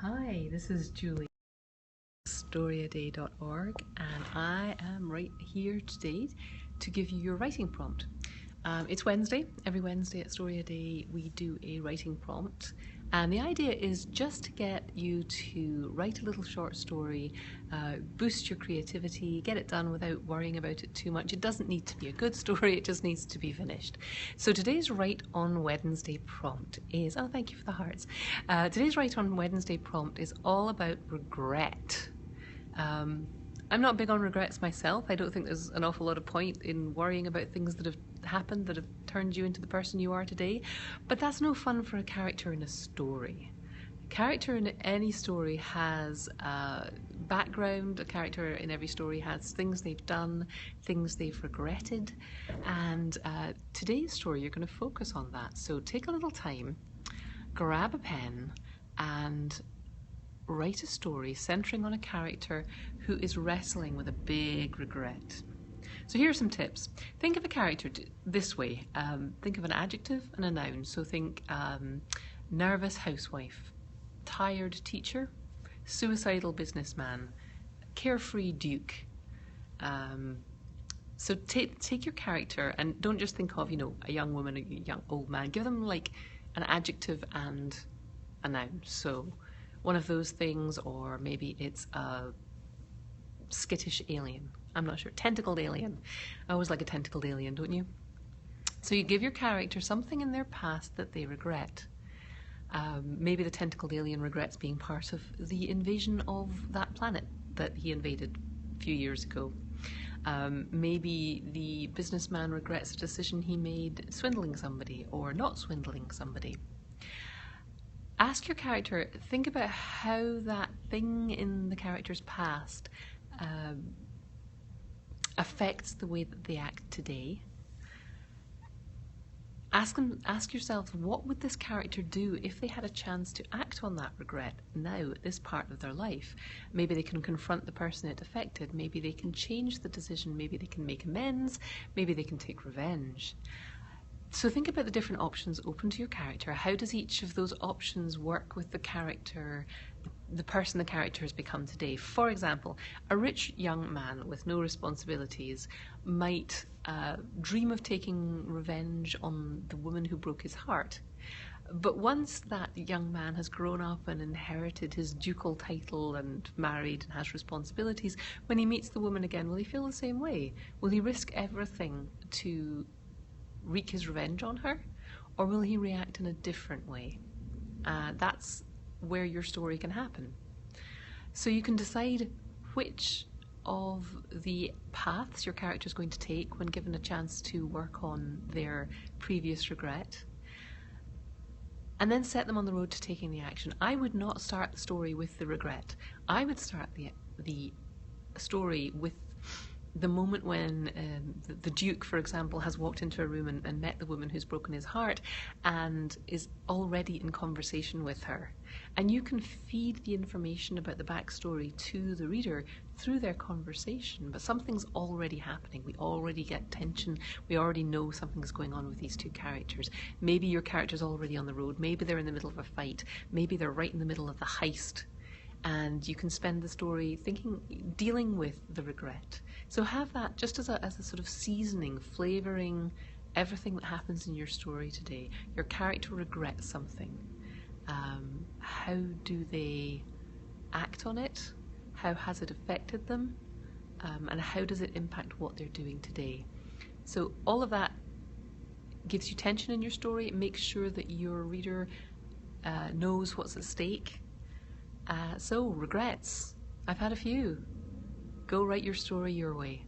Hi, this is Julie, StoryADay.org, and I am right here today to give you your writing prompt. It's Wednesday. Every Wednesday at Story A Day we do a writing prompt, and the idea is just to get you to write a little short story, boost your creativity, get it done without worrying about it too much. It doesn't need to be a good story, it just needs to be finished. So today's Write on Wednesday prompt is, oh thank you for the hearts, today's Write on Wednesday prompt is all about regret. I'm not big on regrets myself. I don't think there's an awful lot of point in worrying about things that have happened that have turned you into the person you are today, but that's no fun for a character in a story. A character in any story has a background. A character in every story has things they've done, things they've regretted, and today's story you're going to focus on that. So take a little time, grab a pen, and write a story centering on a character who is wrestling with a big regret. So here are some tips. Think of a character this way. Think of an adjective and a noun. So think nervous housewife, tired teacher, suicidal businessman, carefree duke. So take your character and don't just think of, a young woman, a young old man. Give them like an adjective and a noun. So one of those things, or maybe it's a skittish alien. I'm not sure. Tentacled alien. I always like a tentacled alien, don't you? So you give your character something in their past that they regret. Maybe the tentacled alien regrets being part of the invasion of that planet that he invaded a few years ago. Maybe the businessman regrets a decision he made swindling somebody or not swindling somebody. Ask your character, think about how that thing in the character's past affects the way that they act today. Ask yourself, what would this character do if they had a chance to act on that regret now at this part of their life? Maybe they can confront the person it affected, maybe they can change the decision, maybe they can make amends, maybe they can take revenge. So think about the different options open to your character. How does each of those options work with the character, the person the character has become today? For example, a rich young man with no responsibilities might dream of taking revenge on the woman who broke his heart. But once that young man has grown up and inherited his ducal title and married and has responsibilities, when he meets the woman again, will he feel the same way? Will he risk everything to wreak his revenge on her, or will he react in a different way? That's where your story can happen. So you can decide which of the paths your character is going to take when given a chance to work on their previous regret, and then set them on the road to taking the action. I would not start the story with the regret. I would start the story with the moment when the Duke, for example, has walked into a room and met the woman who's broken his heart and is already in conversation with her. And you can feed the information about the backstory to the reader through their conversation, but something's already happening. We already get tension. We already know something's going on with these two characters. Maybe your character's already on the road. Maybe they're in the middle of a fight. Maybe they're right in the middle of the heist. And you can spend the story dealing with the regret. So have that just as a sort of seasoning, flavouring everything that happens in your story today. Your character regrets something. How do they act on it? How has it affected them? And how does it impact what they're doing today? So all of that gives you tension in your story. It makes sure that your reader knows what's at stake. So regrets, I've had a few. Go write your story your way.